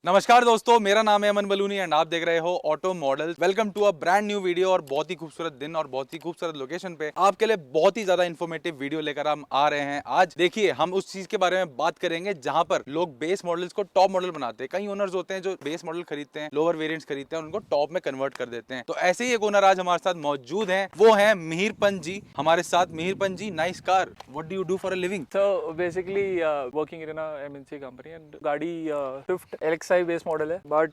नमस्कार दोस्तों, मेरा नाम है अमन बलूनी एंड आप देख रहे हो auto model. Welcome to a brand new video और बहुत ही खूबसूरत दिन और बहुत ही खूबसूरत लोकेशन पे आपके लिए बहुत ही ज्यादा इन्फॉर्मेटिव वीडियो लेकर हम आ रहे हैं। आज देखिए हम उस चीज के बारे में बात करेंगे जहां पर लोग बेस मॉडल्स को टॉप मॉडल बनाते हैं। कई ओनर्स होते हैं जो बेस मॉडल खरीदते हैं, लोअर वेरिएंट्स खरीदते हैं, उनको टॉप में कन्वर्ट कर देते हैं। तो ऐसे ही एक ओनर आज हमारे साथ मौजूद है, वो है मिहिरपन जी हमारे साथ। Mihirpan ji, nice car, what do you do for a living? So basically, working in a MNC company and गाड़ी स्विफ्ट LXI बेस मॉडल है, बट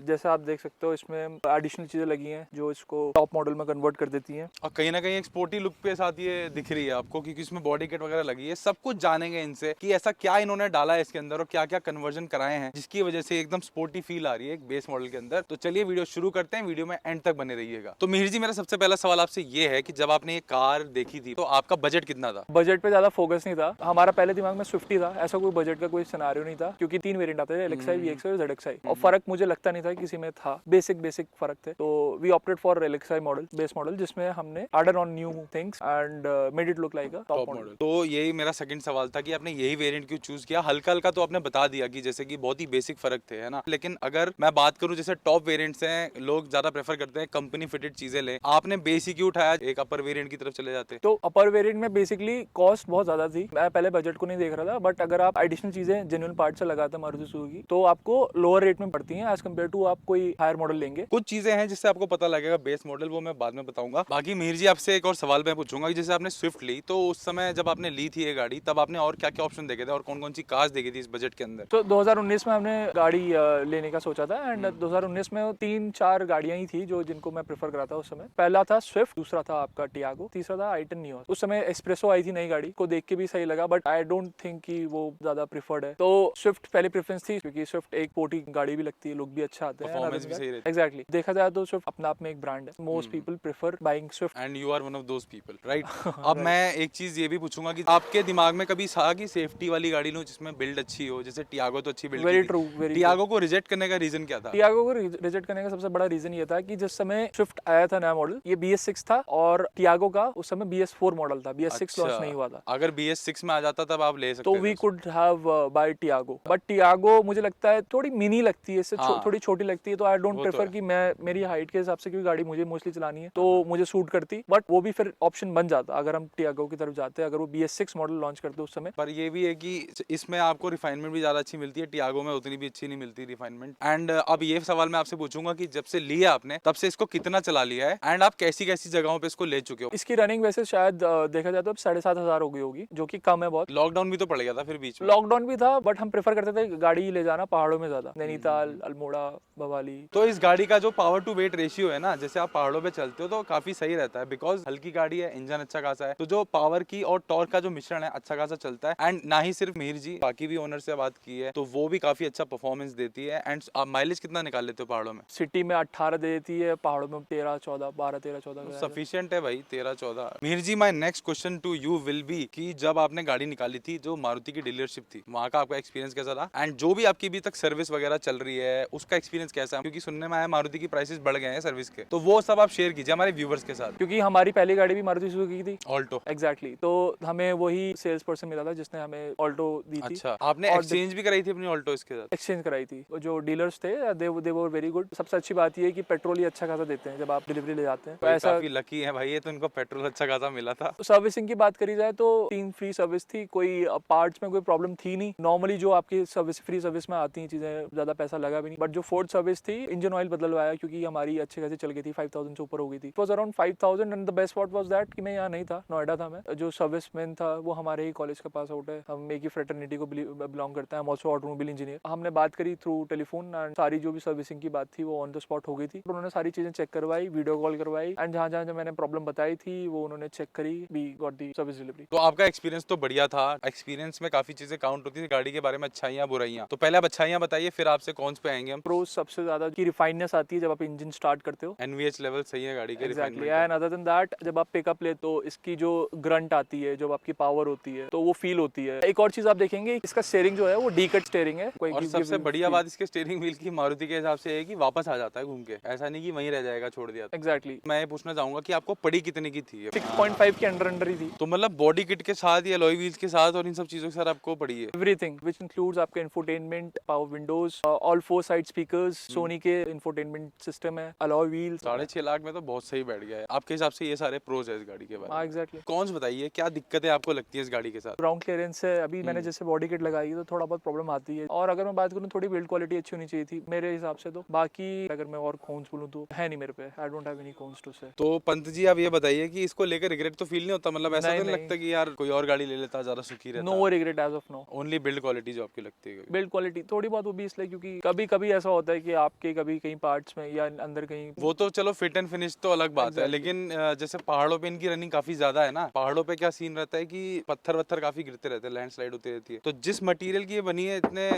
जैसे आप देख सकते हो इसमें एडिशनल चीजें लगी हैं जो इसको टॉप मॉडल में कन्वर्ट कर देती हैं। और कहीं ना कहीं एक स्पोर्टी लुक पे साथ ये दिख रही है आपको, क्योंकि इसमें बॉडी किट वगैरह लगी है। सब कुछ जानेंगे इनसे कि ऐसा क्या इन्होंने डाला है इसके अंदर और क्या क्या कन्वर्जन कराए हैं जिसकी वजह से एकदम स्पोर्टी फील आ रही है एक बेस मॉडल के अंदर। तो चलिए वीडियो शुरू करते हैं, वीडियो में एंड तक बने रहिएगा। तो मिहिर जी, मेरा सबसे पहला सवाल आपसे ये है कि जब आपने ये कार देखी थी तो आपका बजट कितना था? बजट पे ज्यादा फोकस नहीं था हमारा, पहले दिमाग में स्विफ्ट ही था, ऐसा कोई बजट का कोई सिनारियो नहीं था क्योंकि 3 वेरिएंट आते थे, LXI, VXI और ZXI, और फर्क मुझे लगता नहीं था किसी में था। बेसिक फर्क थे, तो we opted for LXI model, base model, जिसमें हमने added on new things and made it look like a top model. तो यही मेरा सेकंड सवाल था कि आपने यही वेरिएंट क्यों चूज किया? हल्का हल्का तो आपने बता दिया कि जैसे कि बहुत ही बेसिक फर्क थे, है ना, लेकिन अगर मैं बात करूं जैसे टॉप वेरिएंट्स हैं, लोग ज्यादा प्रेफर करते हैं कंपनी फिटेड चीजें ले, आपने बेसिक क्यों उठाया? एक अपर वेरिएंट की तरफ चले जाते। तो अपर वेरिएंट में बेसिकली कॉस्ट बहुत ज्यादा थी, मैं पहले बजट को नहीं देख रहा था, बट अगर आप एडिशनल चीजें जेन्युइन पार्ट से लगाते हैं मारुति सुजुकी तो आपको लोअर रेट में पड़ती हैं एज कम्पेयर टू आप कोई हायर मॉडल लेंगे। कुछ चीजें हैं जिससे आपको पता लगेगा बेस मॉडल, वो मैं बाद में बताऊंगा। बाकी मिहिर जी, आपसे एक और सवाल मैं पूछूंगा कि जैसे आपने स्विफ्ट ली तो उस समय जब आपने ली थी ये गाड़ी, तब आपने और क्या क्या ऑप्शन देखे थे और कौन कौन सी कार्स देखी थी इस बजट के अंदर? तो 2019 में हमने गाड़ी लेने का सोचा था एंड 2019 में 3-4 गाड़ियां ही थी जो जिनको मैं प्रेफर करा था उस समय। पहला था स्विफ्ट, दूसरा था आपका टियागो, तीसरा था i10 नियो। उस समय एस्प्रेसो आई थी नई गाड़ी, को देख के भी सही लगा, बट आई डोंट थिंक कि वो ज्यादा प्रिफर्ड है, तो स्विफ्ट पहली प्रेफरेंस थी क्योंकि स्विफ्ट एक पोर्टी गाड़ी भी लगती है, लुक भी अच्छा आते हैं, परफॉर्मेंस भी सही रहती है। एग्जैक्टली देखा जाए तो स्विफ्ट अपने आप में एक ब्रांड है। Most people prefer buying Swift and you are one of those people, right? अब मैं एक चीज ये भी पूछूंगा कि आपके दिमाग में कभी था कि सेफ्टी वाली गाड़ी लूं जिसमें बिल्ड अच्छी हो? जैसे टियागो तो अच्छी बिल्ड वेरी की ट्रू, थी, वेरी टियागो को रिजेक्ट करने का रीजन क्या था? टियागो को रिजेक्ट करने का सबसे बड़ा रीजन ये था कि जिस समय स्विफ्ट आया था नया मॉडल, ये BS6 था और टियागो का उस समय BS4 मॉडल था, BS6 लॉन्च नहीं हुआ था। अगर BS6 में आ जाता तब आप ले सकते तो थे वी उसको। Could have buy Tiago, but Tiago मुझे लगता है थोड़ी मिनी लगती है, इससे हाँ, थोड़ी छोटी लगती है, तो आई डोंट वो तो प्रेफर है। कि मैं मेरी हाइट के हिसाब से, क्योंकि गाड़ी मुझे मोस्टली चलानी है तो मुझे सूट करती, बट वो भी फिर ऑप्शन बन जाता अगर हम टियागो की तरफ जाते, अगर वो BS6 मॉडल लॉन्च करते उस समय। पर ये भी है कि इसमें आपको रिफाइनमेंट भी ज्यादा अच्छी मिलती है, टियागो में उतनी भी अच्छी नहीं मिलती रिफाइनमेंट। एंड अब ये सवाल मैं आपसे पूछूंगा कि जब से लिया आपने तब से इसको कितना चला लिया है एंड आप कैसी कैसी जगहों पे इसको ले चुके हो? इसकी रनिंग वैसे शायद देखा जाए तो 7,500 हो गई होगी, जो कि कम है बहुत। लॉकडाउन भी तो पड़ गया था फिर बीच में। लॉकडाउन भी था, बट हम प्रेफर करते थे गाड़ी ले जाना पहाड़ों में ज्यादा, नैनीताल, अल्मोड़ा, भवाली। तो इस गाड़ी का जो पावर टू वेट रेशियो है ना, जैसे आप पहाड़ों पे चलते हो तो काफी सही रहता है, बिकॉज हल्की गाड़ी है, इंजन अच्छा खासा है, तो जो पावर की और टॉर्क का जो मिश्रण है अच्छा खासा चलता है। एंड ना ही सिर्फ मिहिर जी, बाकी भी ओनर से बात की है तो वो भी काफी अच्छा परफॉर्मेंस देती है। एंड आप माइलेज कितना निकाल लेते हो पहाड़ों में? सिटी में 18 दे देती है, पहाड़ों में 13-14, 12-13-14 सफिशिएंट है भाई, 13-14। Mihir ji, my next question to you will be कि जब आपने गाड़ी निकाली थी, जो मारुति की डीलरशिप थी, वहाँ का आपका एक्सपीरियंस कैसा था? एंड जो भी आपकी अभी तक सर्विस वगैरह चल रही है उसका एक्सपीरियंस कैसा है? क्योंकि सुनने में आया मारुति की प्राइसेस बढ़ गए हैं सर्विस के, तो वो सब आप शेयर कीजिए हमारे व्यूवर्स के साथ। क्योंकि हमारी पहली गाड़ी भी मारुति सुजुकी की थी, ऑल्टो। एग्जैक्टली तो हमें वही सेल्स पर्सन मिला था जिसने हमें ऑल्टो दी थी। अच्छा, आपने एक्सचेंज भी कराई थी अपनी ऑल्टो इसके साथ? एक्सचेंज कराई थी, जो डीलर्स थे दे वर वेरी गुड। सबसे अच्छी बात ये है कि पेट्रोल ही अच्छा खासा देते हैं जब आप डिलीवरी ले जाते हैं, तो ऐसा काफी लकी है भाई ये, तो इनको पेट्रोल अच्छा खासा मिला था। सर्विसिंग की बात करी जाए तो 3 फ्री सर्विस थी, कोई पार्ट्स में कोई प्रॉब्लम थी नहीं। नॉर्मली जो आपकी सर्विस फ्री सर्विस में आती हैं चीजें, ज्यादा पैसा लगा भी नहीं, बट जो फोर्ड सर्विस थी, इंजन ऑयल बदलवाया क्योंकि हमारी अच्छे खासी चल गई थी, 5,000 से ऊपर हो गई थी। It was around 5,000 and the best part was that कि मैं यहाँ नहीं था, नोएडा था मैं। जो सर्विसमैन था वो हमारे ही कॉलेज का पास आउट है, हम एक ही फ्रेटर्निटी को बिलोंग करते हैं, ऑल्सो ऑटोमोबाइल इंजीनियर। हमने बात करी थ्रू टेलीफोन एंड सारी जो भी सर्विसिंग की बात थी वो ऑन द स्पॉट हो गई थी। उन्होंने सारी चीजें चेक करवाई, वीडियो कॉल करवाई, एंड जहाँ जहाँ मैंने प्रॉब्लम बताई थी वो उन्होंने चेक करी, we got the service delivery. तो आपका एक्सपीरियंस तो बढ़िया था। एक्सपीरियंस में काफी चीजें काउंट होती थी गाड़ी के बारे में, अच्छाइयाँ बुराइयाँ। तो पहले आप अच्छाइयाँ बताइए, फिर आपसे कौन्स पे आएंगे हम। प्रोज सबसे ज्यादा की रिफाइननेस आती है जब आप इंजन स्टार्ट करते हो, NVH लेवल सही है गाड़ी के, exactly. Refinement and other than that जब आप पिकअप ले तो इसकी जो ग्रंट आती है, जो आपकी पावर होती है, तो वो फील होती है। एक और चीज आप देखेंगे, इसका स्टीयरिंग जो है वो डी कट स्टीयरिंग है। कोई और सबसे बढ़िया बात इसके स्टीयरिंग व्हील की मारुति के हिसाब से है कि वापस आ जाता है घूम के, ऐसा नहीं कि वहीं रह जाएगा, छोड़ दिया। एग्जैक्टली मैं ये पूछना चाहूंगा कि आपको पड़ी कितने की थी? 6.5 के अंडर ही थी। तो मतलब बॉडी किट के साथ या अलॉय व्हील्स के साथ और इन सब चीजों के साथ आपको पड़ी है? एवरीथिंग विच इंक्लूड्स आपका infotainment, power window windows, all 4 side speakers, Sony के इंफोटेनमेंट सिस्टम है, अलॉय व्हील्स। 6.5 लाख में तो बहुत सही बैठ गया है। आपके हिसाब से ये सारे प्रोज है इस गाड़ी के बारे हाँ में? एग्जैक्टली। कौन से बताइए, क्या दिक्कतें आपको लगती है इस गाड़ी के साथ? ग्राउंड क्लियरेंस है, अभी मैंने हम्म। जैसे बॉडी किट लगाई है तो थोड़ा बहुत प्रॉब्लम आती है। और अगर मैं बात करूँ, थोड़ी बिल्ड क्वालिटी अच्छी होनी चाहिए थी मेरे हिसाब से। तो बाकी अगर मैं और कॉन्स बोलूँ तो है नहीं मेरे पे, I don't have any cons to say. तो पंत जी आप ये बताइए कि इसको लेकर रिग्रेट तो फील नहीं होता? मतलब ऐसा तो नहीं लगता कि यार कोई और गाड़ी ले लेता, ज्यादा सुखी रहता? No regret as of now. Only build quality जो आपकी लगती है? बिल्ड क्वालिटी थोड़ी बहुत वो भी इसलिए क्योंकि कभी कभी ऐसा होता है कि आपके कभी कहीं पार्ट्स में या अंदर कहीं वो तो चलो फिट एंड फिनिश तो अलग बात है, Exactly. लेकिन जैसे पहाड़ों पे इनकी रनिंग काफी ज्यादा है ना। पहाड़ों पे क्या सीन रहता है कि पत्थर वत्थर काफी गिरते रहते हैं, लैंडस्लाइड होती रहती है। तो जिस मटेरियल की ये बनी है, इतने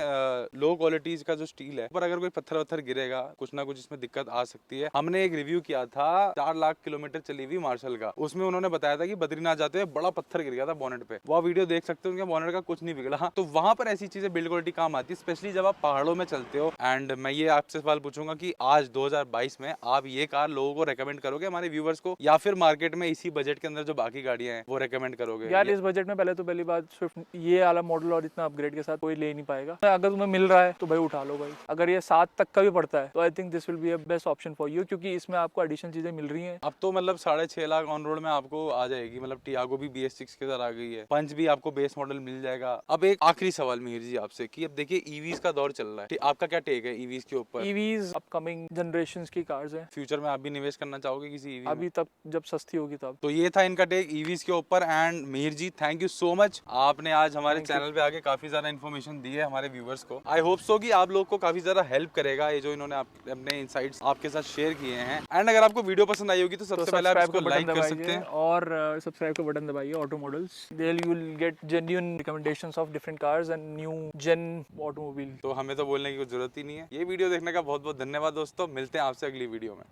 लो क्वालिटीज का जो स्टील है, पर अगर कोई पत्थर वत्थर गिरेगा, कुछ ना कुछ इसमें दिक्कत आ सकती है। हमने एक रिव्यू किया था 4 लाख किलोमीटर चली हुई मार्शल का, उसमें उन्होंने बताया था कि बद्रीनाथ जाते हुए बड़ा पत्थर गिर गया था बोनेट पे। वो वीडियो देख सकते हो, उनके बोनेट का कुछ नहीं बिगड़ा। तो वहां पर ऐसी चीजें बिल्ड क्वालिटी काम आती है, स्पेशली जब आप पहाड़ों में चलते हो। एंड मैं ये आपसे सवाल पूछूंगा कि आज 2022 में आप ये कार लोगों को रेकमेंड करोगे, हमारे व्यूवर्स को, या फिर मार्केट में इसी बजट के अंदर जो बाकी गाड़ियां हैं वो रेकमेंड करोगे? यार इस बजट में पहले तो पहली बात, स्विफ्ट ये वाला मॉडल और इतना अपग्रेड के साथ कोई ले नहीं पाएगा। अगर तुम्हें मिल रहा है तो भाई उठा लो भाई। अगर ये 7 तक का भी पड़ता है तो I think this will be a best option for you, क्योंकि इसमें आपको एडिशनल चीजें मिल रही हैं। अब तो मतलब 6.5 लाख ऑन रोड में आपको आ जाएगी। मतलब टियागो भी BS6 के साथ आ गई है, पंच भी आपको बेस मॉडल मिल जाएगा। अब एक आखिरी सवाल मिहिर जी आपसे कि अब देखिए ईवीज का दौर चल रहा है, आपका क्या टेक है ईवीज के ऊपर? ईवीज अपकमिंग जनरेशंस की कार्स हैं। फ्यूचर में आप भी निवेश करना चाहोगे किसी ईवी में? अभी तक जब सस्ती होगी तब। तो ये था इनका टेक ईवीज के ऊपर। And Mihir ji, thank you so much, आपने आज हमारे Thank you. चैनल पे आके काफी ज्यादा इन्फॉर्मेशन दी है हमारे व्यूवर्स को। आई होप सो कि आप लोग को काफी ज्यादा हेल्प करेगा ये जो इन्होंने अपने इनसाइट्स आपके साथ शेयर किए हैं। एंड अगर आपको वीडियो पसंद आई होगी तो सबसे पहले आप इसको लाइक कर सकते हैं और सब्सक्राइब का बटन दबाइए auto models. There you will get genuine recommendations of different cars and new gen automobile. तो हमें तो बोलने की कोई जरूरत ही नहीं है। ये वीडियो देखने का बहुत बहुत धन्यवाद दोस्तों, मिलते हैं आपसे अगली वीडियो में।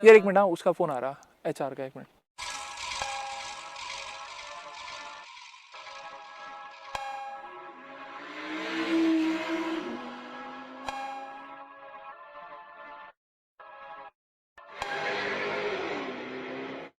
यार एक मिनट, उसका फोन आ रहा, HR का, एक मिनट।